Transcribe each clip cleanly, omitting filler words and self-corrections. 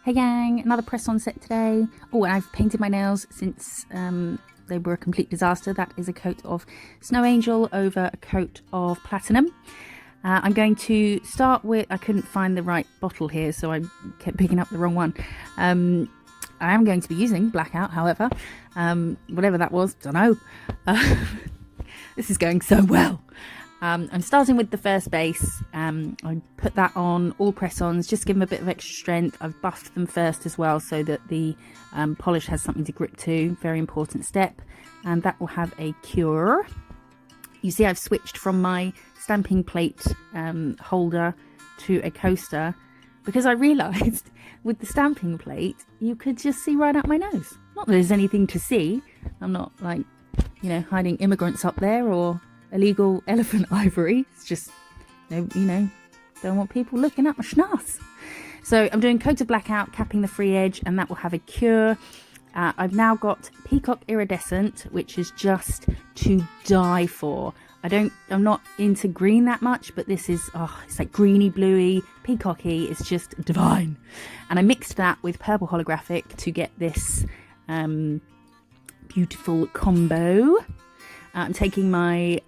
Hey gang, another press on set today. Oh, and I've painted my nails since they were a complete disaster. That is a coat of Snow Angel over a coat of Platinum. I'm going to start with, I couldn't find the right bottle here, so I kept picking up the wrong one. I am going to be using Blackout, however. Whatever that was, don't know. This is going so well. I'm starting with the first base. I put that on all press-ons, just give them a bit of extra strength. I've buffed them first as well so that the polish has something to grip to. Very important step. And that will have a cure. You see I've switched from my stamping plate holder to a coaster because I realised with the stamping plate you could just see right up my nose. Not that there's anything to see. I'm not like, you know, hiding immigrants up there or illegal elephant ivory. It's just, you know, don't want people looking at my schnoz. So I'm doing coat of Blackout, capping the free edge, and that will have a cure. I've now got Peacock Iridescent, which is just to die for. I'm not into green that much, but this is, it's like greeny, bluey, peacocky. It's just divine. And I mixed that with purple holographic to get this beautiful combo. I'm taking my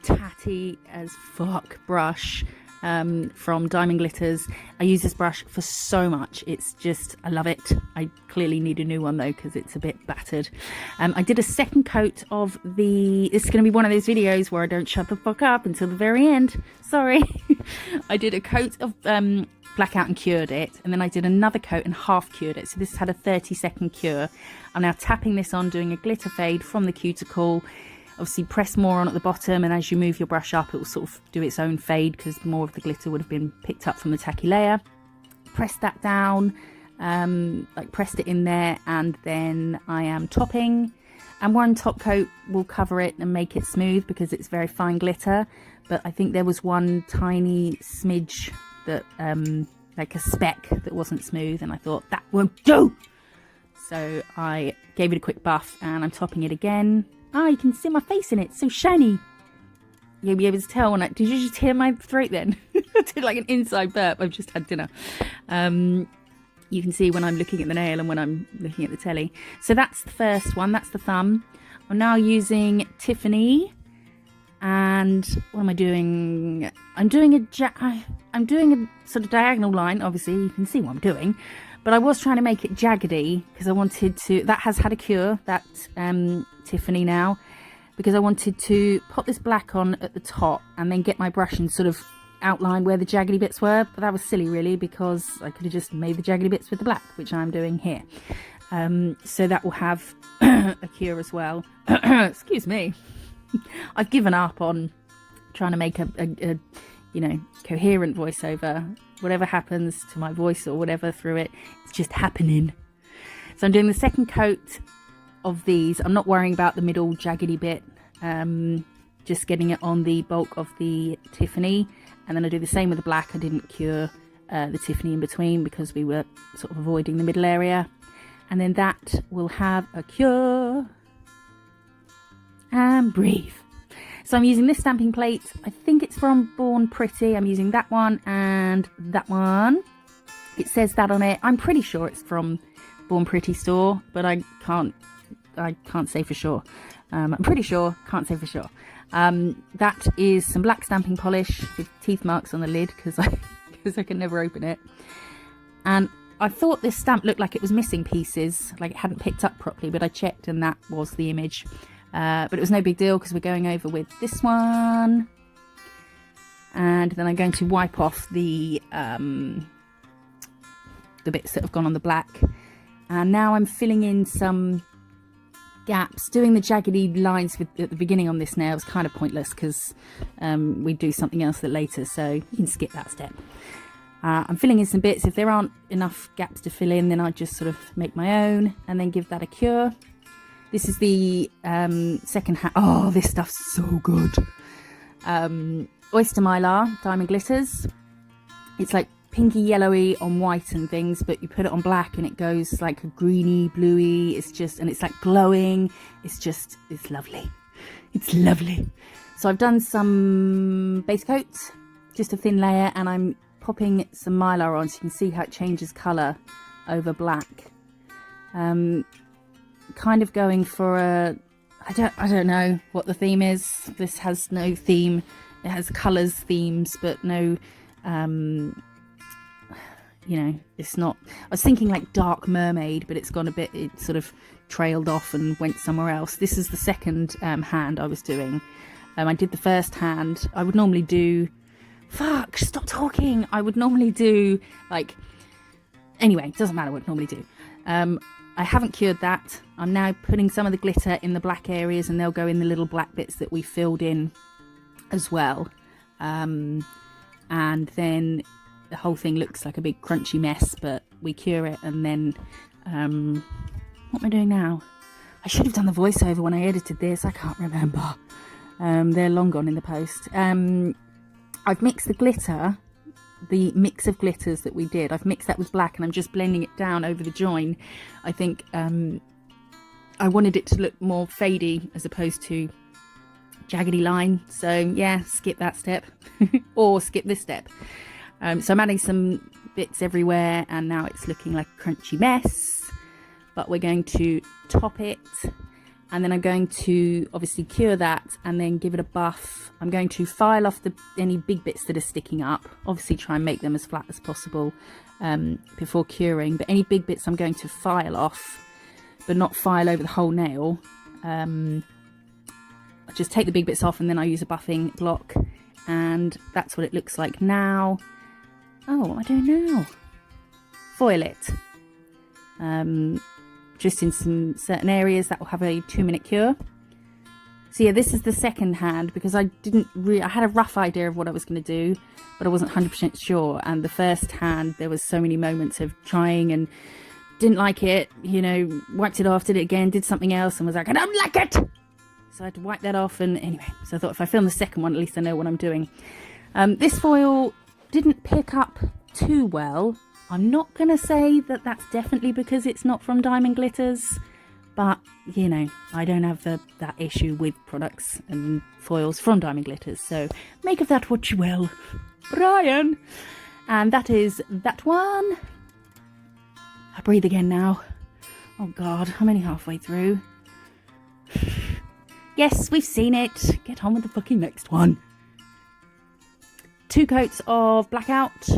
tatty as fuck brush from Diamond Glitters. I use this brush for so much. It's just, I love it. I clearly need a new one though because it's a bit battered. I did a second coat of the, this is going to be one of those videos where I don't shut the fuck up until the very end. Sorry. I did a coat of Blackout and cured it, and then I did another coat and half cured it. So this had a 30-second cure. I'm now tapping this on, doing a glitter fade from the cuticle. Obviously press more on at the bottom, and as you move your brush up it will sort of do its own fade because more of the glitter would have been picked up from the tacky layer. Press that down, like pressed it in there, and then I am topping, and one top coat will cover it and make it smooth because it's very fine glitter. But I think there was one tiny smidge that like a speck that wasn't smooth, and I thought that won't do, so I gave it a quick buff and I'm topping it again. You can see my face in it. It's so shiny. You'll be able to tell when I... Did you just hear my throat then? I did like an inside burp. I've just had dinner. You can see when I'm looking at the nail and when I'm looking at the telly. So that's the first one. That's the thumb. I'm now using Tiffany. And what am I doing? I'm doing a sort of diagonal line. Obviously, you can see what I'm doing. But I was trying to make it jaggedy because I wanted to... That has had a cure, that Tiffany now. Because I wanted to pop this black on at the top and then get my brush and sort of outline where the jaggedy bits were. But that was silly, really, because I could have just made the jaggedy bits with the black, which I'm doing here. So that will have a cure as well. Excuse me. I've given up on trying to make a you know, coherent voiceover. Whatever happens to my voice or whatever through it, it's just happening. So I'm doing the second coat of these. I'm not worrying about the middle jaggedy bit, just getting it on the bulk of the Tiffany, and then I do the same with the black. I didn't cure the Tiffany in between because we were sort of avoiding the middle area, and then that will have a cure. And breathe. So I'm using this stamping plate. I think it's from Born Pretty. I'm using that one and that one. It says that on it. I'm pretty sure it's from Born Pretty store, but I can't say for sure. I'm pretty sure, can't say for sure. That is some black stamping polish with teeth marks on the lid because I can never open it. And I thought this stamp looked like it was missing pieces, like it hadn't picked up properly, but I checked and that was the image. But it was no big deal because we're going over with this one, and then I'm going to wipe off the bits that have gone on the black, and now I'm filling in some gaps. Doing the jaggedy lines at the beginning on this nail was kind of pointless because we do something else later, so you can skip that step. I'm filling in some bits. If there aren't enough gaps to fill in, then I just sort of make my own and then give that a cure. This is the second hat. Oh, this stuff's so good. Oyster Mylar, Diamond Glitters. It's like pinky yellowy on white and things, but you put it on black and it goes like a greeny, bluey. It's just, and it's like glowing. It's just, it's lovely. It's lovely. So I've done some base coats, just a thin layer, and I'm popping some Mylar on so you can see how it changes colour over black. Kind of going for a, I don't know what the theme is. This has no theme. It has colours themes, but no, you know, it's not, I was thinking like Dark Mermaid, but it's gone a bit, it sort of trailed off and went somewhere else. This is the second hand I was doing. I did the first hand. I would normally do, fuck, stop talking. I would normally do like, anyway, it doesn't matter what I normally do. I haven't cured that. I'm now putting some of the glitter in the black areas, and they'll go in the little black bits that we filled in as well. And then the whole thing looks like a big crunchy mess, but we cure it. And then what am I doing now? I should have done the voiceover when I edited this. I can't remember. They're long gone in the post. I've mixed the glitter, the mix of glitters that we did. I've mixed that with black, and I'm just blending it down over the join. I think I wanted it to look more fadey as opposed to jaggedy line. So yeah, skip that step or skip this step. So I'm adding some bits everywhere, and now it's looking like a crunchy mess, but we're going to top it, and then I'm going to obviously cure that and then give it a buff. I'm going to file off any big bits that are sticking up, obviously try and make them as flat as possible before curing, but any big bits I'm going to file off, but not file over the whole nail. I just take the big bits off, and then I use a buffing block, and that's what it looks like now. Oh, what am I doing now? Foil it. Just in some certain areas that will have a 2-minute cure. So yeah, this is the second hand, because I had a rough idea of what I was going to do, but I wasn't 100% sure. And the first hand, there was so many moments of trying and didn't like it, you know, wiped it off, did it again, did something else, and was like, I don't like it. So I had to wipe that off. And anyway, so I thought if I film the second one, at least I know what I'm doing. This foil didn't pick up too well. I'm not going to say that that's definitely because it's not from Diamond Glitters, but you know, I don't have that issue with products and foils from Diamond Glitters, so make of that what you will. Brian! And that is that one. I breathe again now. Oh god, I'm only halfway through. Yes, we've seen it. Get on with the fucking next one. 2 coats of Blackout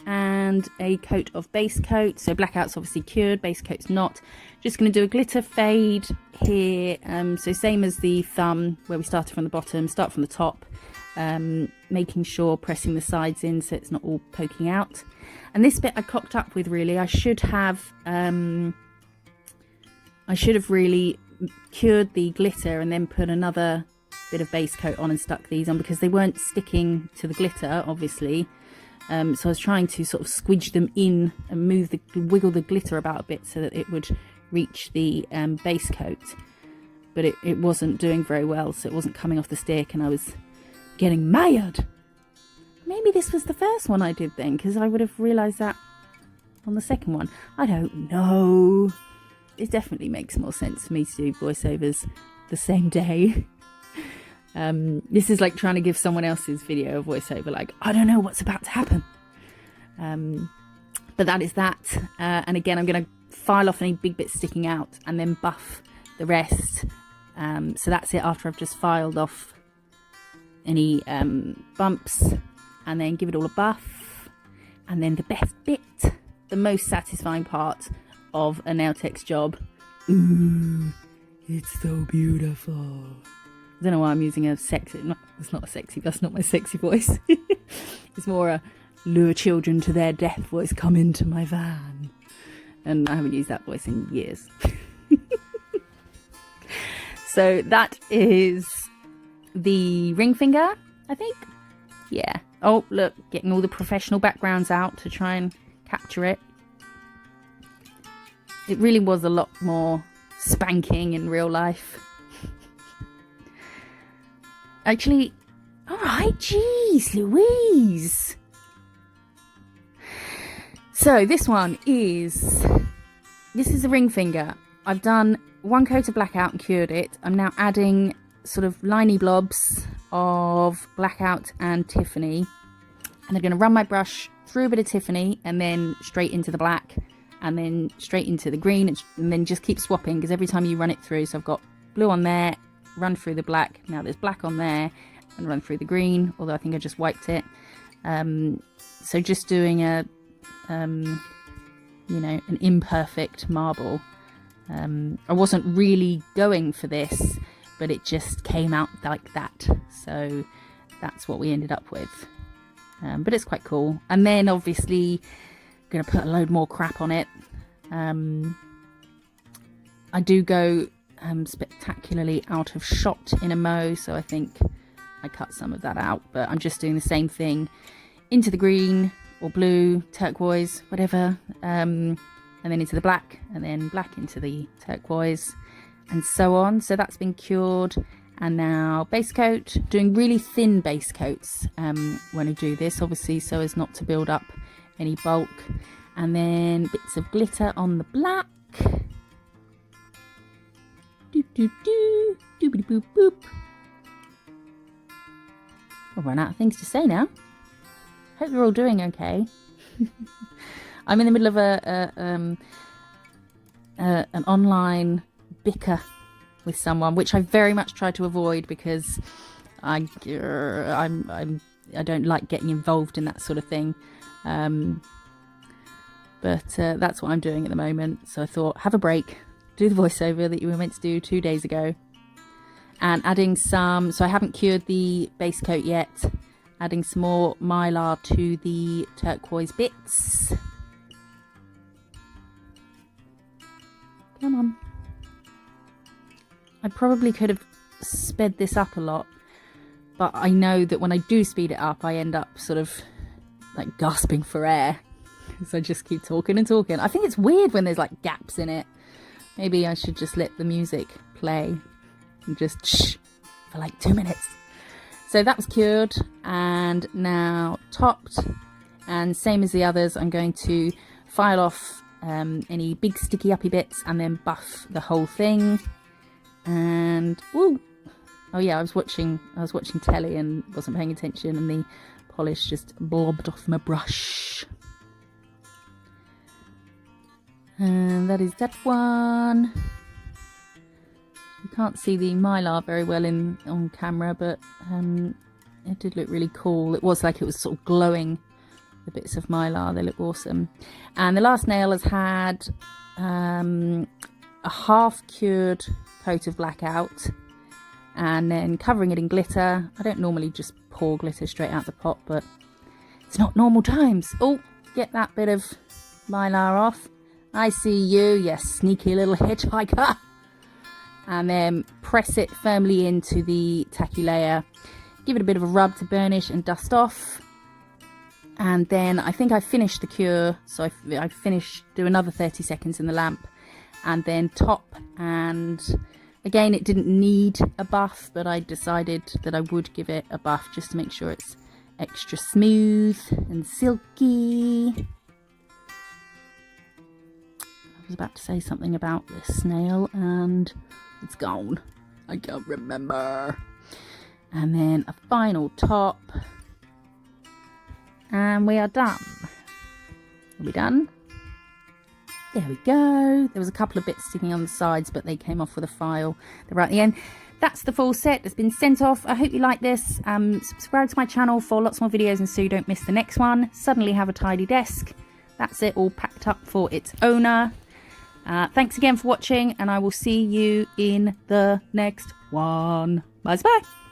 and a coat of base coat. So Blackout's obviously cured, base coat's not. Just going to do a glitter fade here. So same as the thumb, where we started from the bottom, start from the top, making sure pressing the sides in so it's not all poking out. And this bit I cocked up with, really. I should have really cured the glitter and then put another bit of base coat on and stuck these on, because they weren't sticking to the glitter, obviously. So I was trying to sort of squidge them in and wiggle the glitter about a bit so that it would reach the base coat, but it wasn't doing very well, so it wasn't coming off the stick, and I was getting mad. Maybe this was the first one I did then, because I would have realised that on the second one. I don't know. It definitely makes more sense for me to do voiceovers the same day. This is like trying to give someone else's video a voiceover, like, I don't know what's about to happen. But that is that. And again, I'm going to file off any big bits sticking out and then buff the rest. So that's it after I've just filed off any bumps, and then give it all a buff. And then the best bit, the most satisfying part of a nail tech's job. Ooh, it's so beautiful. I don't know why I'm using a sexy, it's not a sexy, that's not my sexy voice. It's more a lure children to their death voice, come into my van. And I haven't used that voice in years. So that is the ring finger, I think. Yeah. Oh, look, getting all the professional backgrounds out to try and capture it. It really was a lot more spanking in real life. Actually, alright, jeez Louise. So this is a ring finger. I've done 1 coat of Blackout and cured it. I'm now adding sort of liney blobs of Blackout and Tiffany. And I'm going to run my brush through a bit of Tiffany and then straight into the black and then straight into the green, and then just keep swapping, because every time you run it through, so I've got blue on there, run through the black, now there's black on there, and run through the green, although I think I just wiped it. So just doing a you know, an imperfect marble. I wasn't really going for this, but it just came out like that, so that's what we ended up with. But it's quite cool. And then obviously I'm gonna put a load more crap on it. I do go spectacularly out of shot in a mo, so I think I cut some of that out, but I'm just doing the same thing into the green or blue, turquoise, whatever, and then into the black, and then black into the turquoise, and so on. So that's been cured. And now base coat, doing really thin base coats when I do this, obviously, so as not to build up any bulk. And then bits of glitter on the black. Doop doop doo, doobity boop boop. I'll run out of things to say now. Hope you're all doing okay. I'm in the middle of an online bicker with someone, which I very much try to avoid, because I don't like getting involved in that sort of thing. But that's what I'm doing at the moment. So I thought, have a break, do the voiceover that you were meant to do 2 days ago, and adding some, so I haven't cured the base coat yet, adding some more mylar to the turquoise bits. Come on. I probably could have sped this up a lot, but I know that when I do speed it up, I end up sort of like gasping for air, because I just keep talking and talking. I think it's weird when there's like gaps in it. Maybe I should just let the music play and just shh for like 2 minutes. So that was cured and now topped, and same as the others, I'm going to file off any big sticky uppy bits and then buff the whole thing. And woo! Oh yeah, I was watching telly and wasn't paying attention, and the polish just blobbed off my brush. And that is that one. You can't see the mylar very well on camera, but it did look really cool. It was like it was sort of glowing, the bits of mylar. They look awesome. And the last nail has had a half cured coat of Blackout, and then covering it in glitter. I don't normally just pour glitter straight out the pot, but it's not normal times. Oh, get that bit of mylar off. I see you, you sneaky little hitchhiker. And then press it firmly into the tacky layer. Give it a bit of a rub to burnish and dust off. And then I think I finished the cure, so I finished, do another 30 seconds in the lamp, and then top. And again, it didn't need a buff, but I decided that I would give it a buff just to make sure it's extra smooth and silky. I was about to say something about this nail and it's gone. I can't remember. And then a final top. And we are done. Are we done? There we go. There was a couple of bits sticking on the sides, but they came off with a file. They're right at the end. That's the full set that's been sent off. I hope you like this. Subscribe to my channel for lots more videos and so you don't miss the next one. Suddenly have a tidy desk. That's it, all packed up for its owner. Thanks again for watching, and I will see you in the next one. Bye bye.